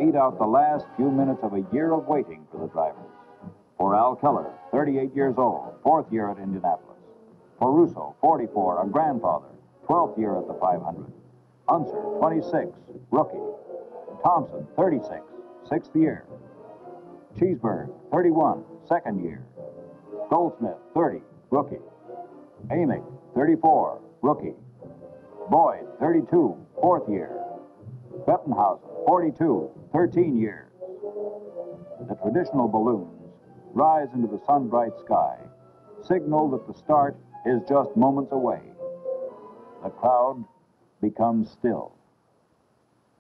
eat out the last few minutes of a year of waiting for the drivers. For Al Keller, 38 years old, 4th year at Indianapolis. For Russo, 44, a grandfather, 12th year at the 500. Unser, 26, rookie. Thompson, 36, 6th year. Cheeseberg, 31, 2nd year. Goldsmith, 30, rookie. Amick, 34, rookie. Boyd, 32, 4th year. Bettenhausen, 42, 13 years. The traditional balloons rise into the sun-bright sky, signal that the start is just moments away. The crowd becomes still.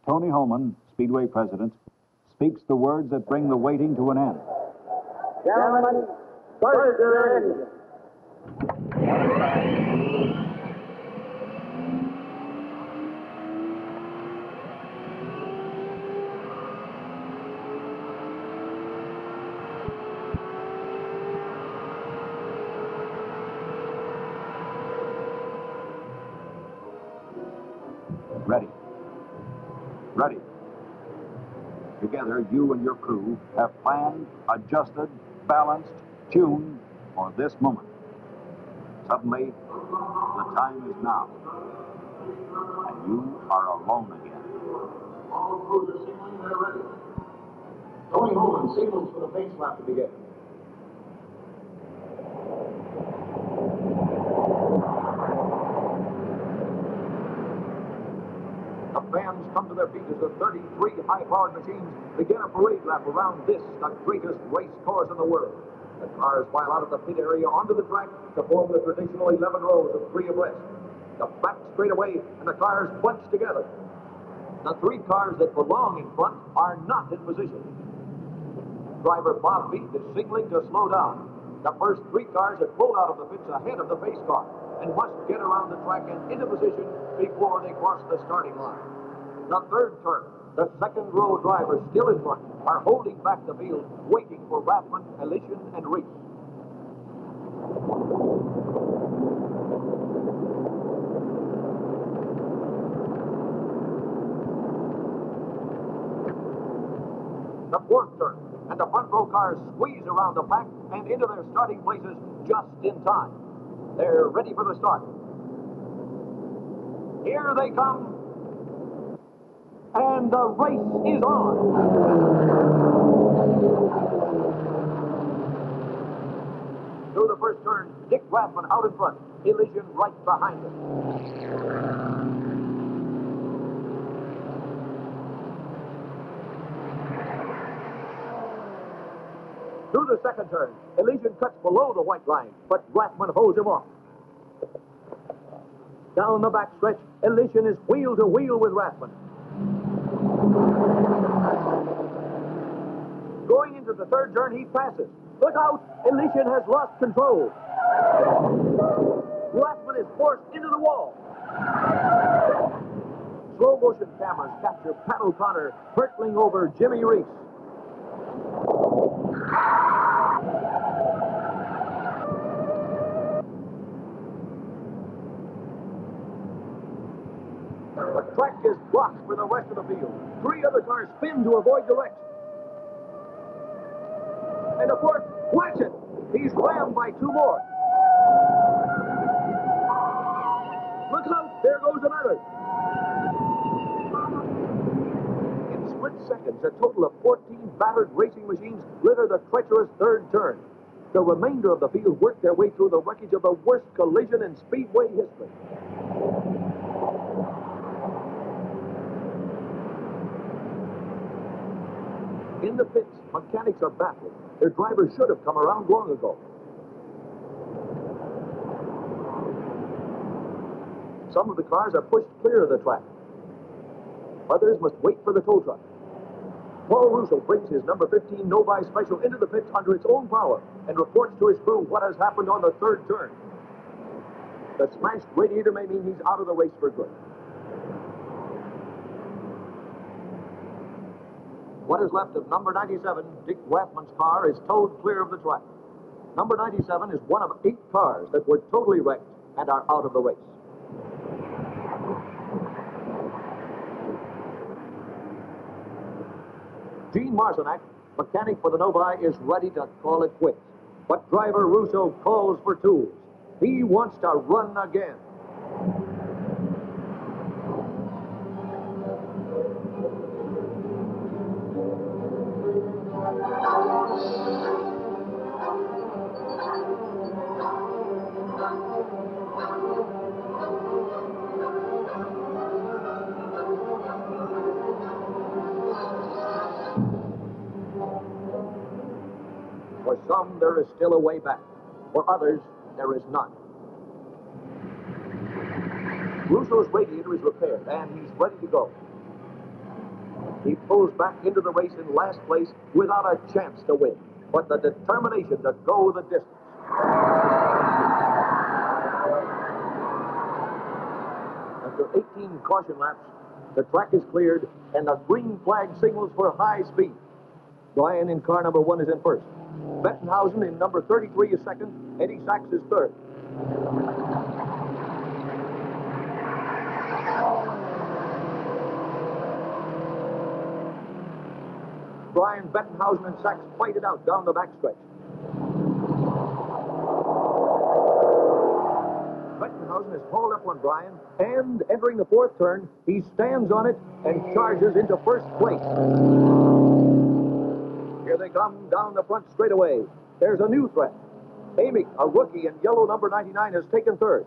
Tony Holman, Speedway president, speaks the words that bring the waiting to an end. Gentlemen, first are Ready. Ready. Together, you and your crew have planned, adjusted, balanced, tuned for this moment. Suddenly, the time is now. And you are alone again. All crews are signaling they're ready. Tony Holman signals for the pace lap to begin. The fans come to their feet as the 33 high-powered machines begin a parade lap around this, the greatest race course in the world. The cars file out of the pit area onto the track to form the traditional 11 rows of 3 abreast. The back straightaway and the cars bunch together. The 3 cars that belong in front are not in position. Driver Bob Beat is signaling to slow down. The first 3 cars had pulled out of the pits ahead of the pace car and must get around the track and into position before they cross the starting line. The 3rd turn, the 2nd row drivers still in front are holding back the field, waiting for Rathman, Elysian, and Reese. The 4th turn, and the front row cars squeeze around the pack and into their starting places just in time. They're ready for the start. Here they come. And the race is on. Through the first turn, Dick Rathman out in front, Elysian right behind him. Through the second turn, Elysian cuts below the white line, but Rathman holds him off. Down the back stretch, Elysian is wheel to wheel with Rathman. Going into the 3rd turn, he passes. Look out! Elysian has lost control. Rathman is forced into the wall. Slow motion cameras capture Pat O'Connor hurtling over Jimmy Reese. The track is blocked for the rest of the field. 3 other cars spin to avoid the wreck. And the 4th, watch it! He's rammed by 2 more. Look out! There goes another. In split seconds, a total of 14 battered racing machines litter the treacherous 3rd turn. The remainder of the field worked their way through the wreckage of the worst collision in Speedway history. In the pits, mechanics are baffled. Their drivers should have come around long ago. Some of the cars are pushed clear of the track. Others must wait for the tow truck. Paul Russo brings his number 15 Novi Special into the pits under its own power and reports to his crew what has happened on the 3rd turn. The smashed radiator may mean he's out of the race for good. What is left of number 97, Dick Rathman's car, is towed clear of the track. Number 97 is one of 8 cars that were totally wrecked and are out of the race. Gene Marcinak, mechanic for the Novi, is ready to call it quits. But driver Russo calls for tools. He wants to run again. For some, there is still a way back. For others, there is none. Russo's radiator is repaired, and he's ready to go. He pulls back into the race in last place without a chance to win, but the determination to go the distance. After 18 caution laps, the track is cleared, and the green flag signals for high speed. Bryan in car number 1 is in first. Bettenhausen in number 33 is second. Eddie Sachs is third. Bryan, Bettenhausen, and Sachs fight it out down the backstretch. Bettenhausen is hauled up on Bryan, and entering the fourth turn, he stands on it and charges into first place. Here they come down the front straightaway. There's a new threat. Amick, a rookie in yellow number 99, has taken third.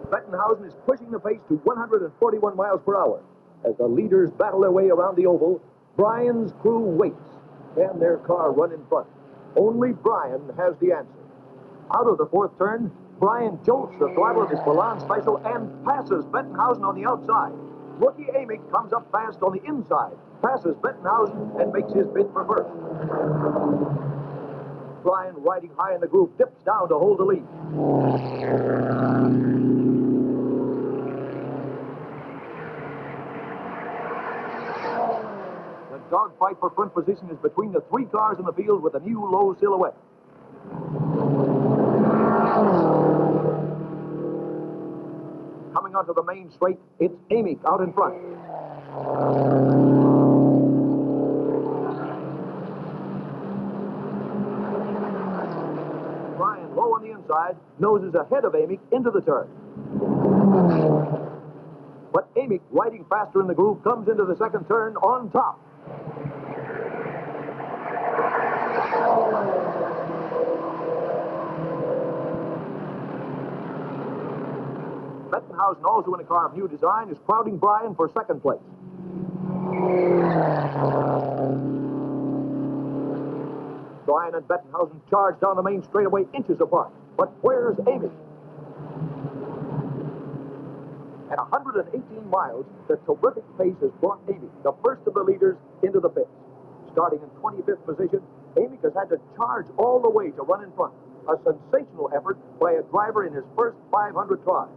Bettenhausen is pushing the pace to 141 miles per hour. As the leaders battle their way around the oval, Bryan's crew waits. Can their car run in front? Only Bryan has the answer. Out of the fourth turn, Bryan jolts the throttle of his Milan Special and passes Bettenhausen on the outside. Rookie Amick comes up fast on the inside, passes Bettenhausen, and makes his bid for first. Bryan, riding high in the groove, dips down to hold the lead. The dogfight for front position is between the three cars in the field with a new low silhouette. Coming onto the main straight, it's Amick out in front. Bryan, low on the inside, noses ahead of Amick into the turn. But Amick, riding faster in the groove, comes into the second turn on top. Bettenhausen, also in a car of new design, is crowding Bryan for second place. Bryan and Bettenhausen charge down the main straightaway inches apart. But where's Amick? At 118 miles, the terrific pace has brought Amick, the first of the leaders, into the pits. Starting in 25th position, Amick has had to charge all the way to run in front. A sensational effort by a driver in his first 500 tries.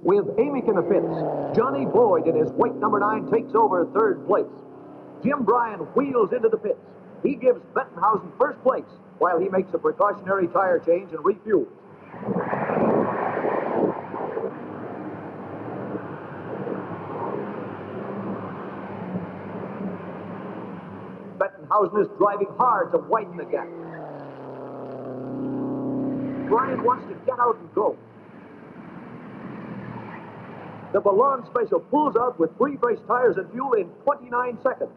With Amick in the pits, Johnny Boyd in his white number 9 takes over third place. Jim Bryan wheels into the pits. He gives Bettenhausen first place while he makes a precautionary tire change and refuels. Bettenhausen is driving hard to widen the gap. Bryan wants to get out and go. The Milan Special pulls out with three-brace tires and fuel in 29 seconds.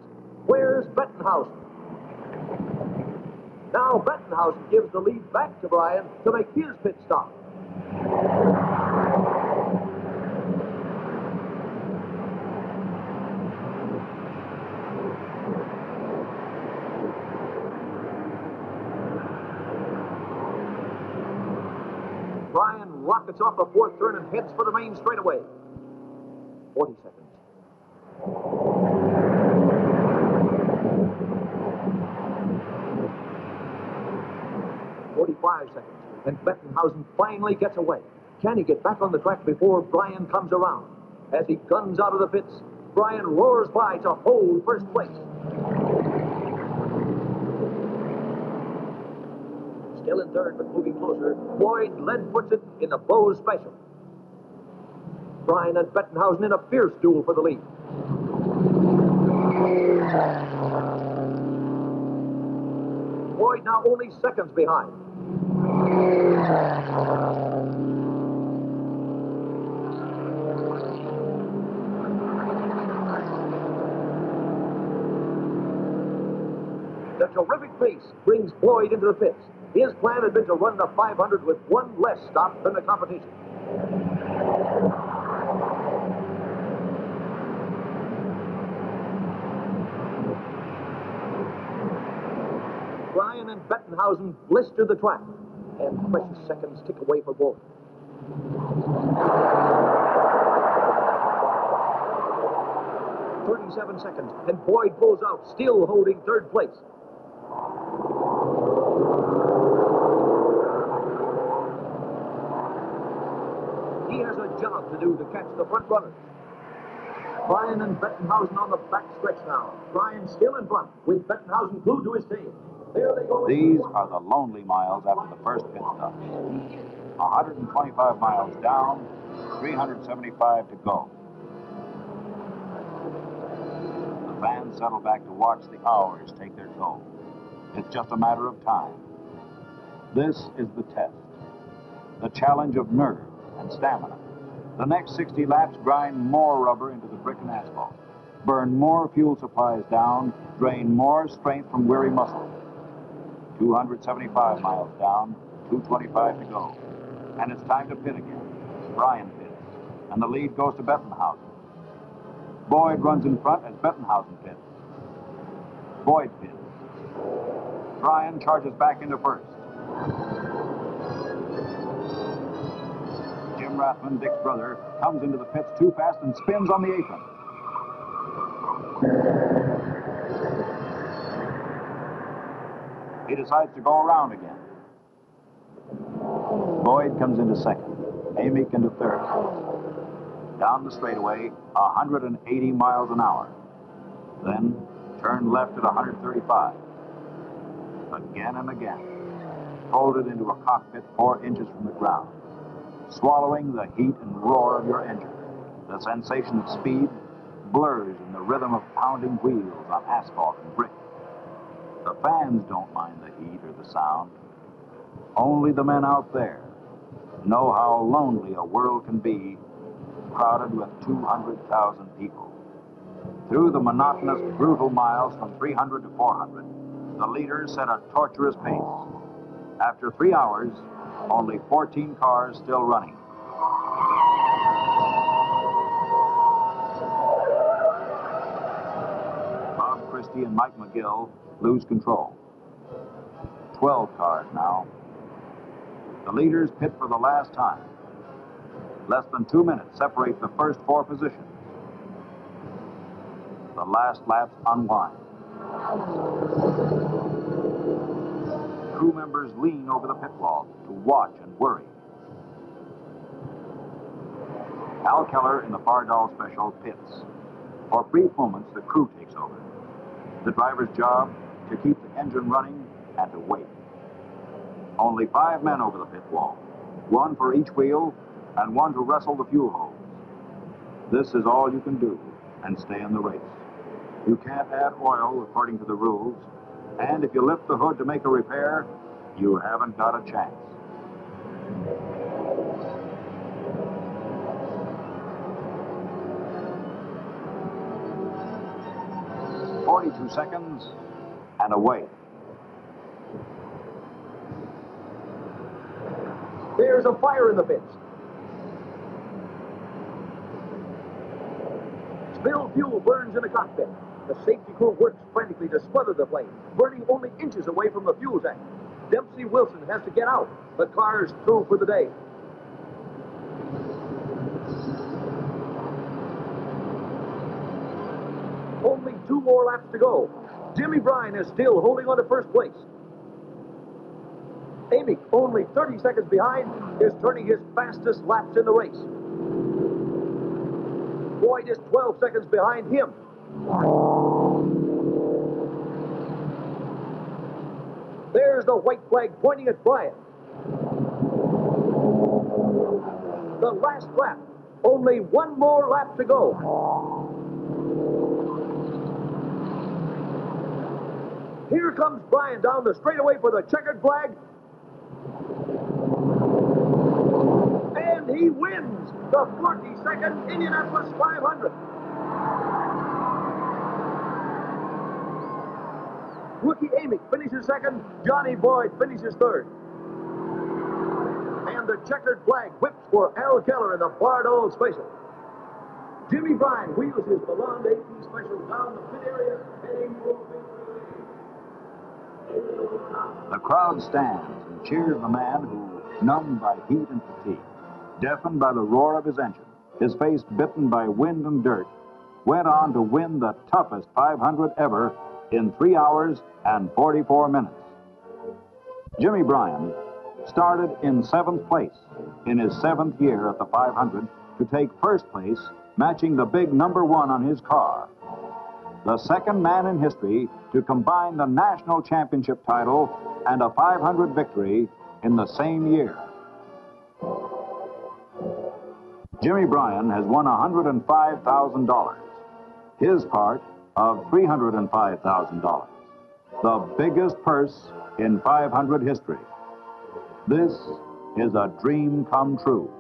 Where's Bettenhausen? Now Bettenhausen gives the lead back to Bryan to make his pit stop. Bryan rockets off the fourth turn and heads for the main straightaway. 40 seconds. 45 seconds. And Bettenhausen finally gets away. Can he get back on the track before Bryan comes around? As he guns out of the pits, Bryan roars by to hold first place. Still in third, but moving closer, Boyd lead puts it in the Bose Special. Bryan and Bettenhausen in a fierce duel for the lead. Foyt now only seconds behind. The terrific pace brings Foyt into the pits. His plan had been to run the 500 with one less stop than the competition. Bryan and Bettenhausen blister the track, and precious seconds tick away for both. "37 seconds, and Foyt pulls out, still holding third place. He has a job to do to catch the front runners. Bryan and Bettenhausen on the back stretch now. Bryan still in front, with Bettenhausen glued to his tail. There they go. These are the lonely miles after the first pit stop. 125 miles down, 375 to go. The fans settle back to watch the hours take their toll. It's just a matter of time. This is the test. The challenge of nerve and stamina. The next 60 laps grind more rubber into the brick and asphalt, burn more fuel supplies down, drain more strength from weary muscles. 275 miles down, 225 to go. And it's time to pit again. Bryan pits, and the lead goes to Bettenhausen. Boyd runs in front as Bettenhausen pits. Boyd pits. Bryan charges back into first. Jim Rathman, Dick's brother, comes into the pits too fast and spins on the apron. He decides to go around again. Boyd comes into second. Amick into third. Down the straightaway, 180 miles an hour. Then turn left at 135. Again and again. Folded into a cockpit 4 inches from the ground. Swallowing the heat and roar of your engine. The sensation of speed blurs in the rhythm of pounding wheels on asphalt and brick. The fans don't mind the heat or the sound. Only the men out there know how lonely a world can be crowded with 200,000 people. Through the monotonous, brutal miles from 300 to 400, the leaders set a torturous pace. After 3 hours, only 14 cars still running. Bob Christie and Mike McGill lose control. 12 cars now. The leaders pit for the last time. Less than 2 minutes separate the first 4 positions. The last laps unwind. Crew members lean over the pit wall to watch and worry. Al Keller in the Fardall Special pits. For brief moments, the crew takes over. The driver's job to keep the engine running and to wait. Only 5 men over the pit wall, 1 for each wheel and 1 to wrestle the fuel hose. This is all you can do and stay in the race. You can't add oil according to the rules, and if you lift the hood to make a repair, you haven't got a chance. "42 seconds and away." There's a fire in the pits. Spilled fuel burns in the cockpit. The safety crew works frantically to smother the flame, burning only inches away from the fuel tank. Dempsey Wilson has to get out. The car's through for the day. Only 2 more laps to go. Jimmy Bryan is still holding on to first place. Amick, only 30 seconds behind, is turning his fastest laps in the race. Foyt is 12 seconds behind him. There's the white flag pointing at Bryan. The last lap. Only 1 more lap to go. Here comes Bryan down the straightaway for the checkered flag. And he wins the 42nd Indianapolis 500. Rookie Amick finishes second. Johnny Boyd finishes third. And the checkered flag whips for Al Keller in the Bardol Special. Jimmy Bryan wheels his beloved AP Special down the pit area, heading for victory. The crowd stands and cheers the man who, numbed by heat and fatigue, deafened by the roar of his engine, his face bitten by wind and dirt, went on to win the toughest 500 ever in 3 hours and 44 minutes. Jimmy Bryan started in 7th place in his 7th year at the 500 to take first place, matching the big number 1 on his car. The second man in history to combine the national championship title and a 500 victory in the same year. Jimmy Bryan has won $105,000, his part of $305,000, the biggest purse in 500 history. This is a dream come true.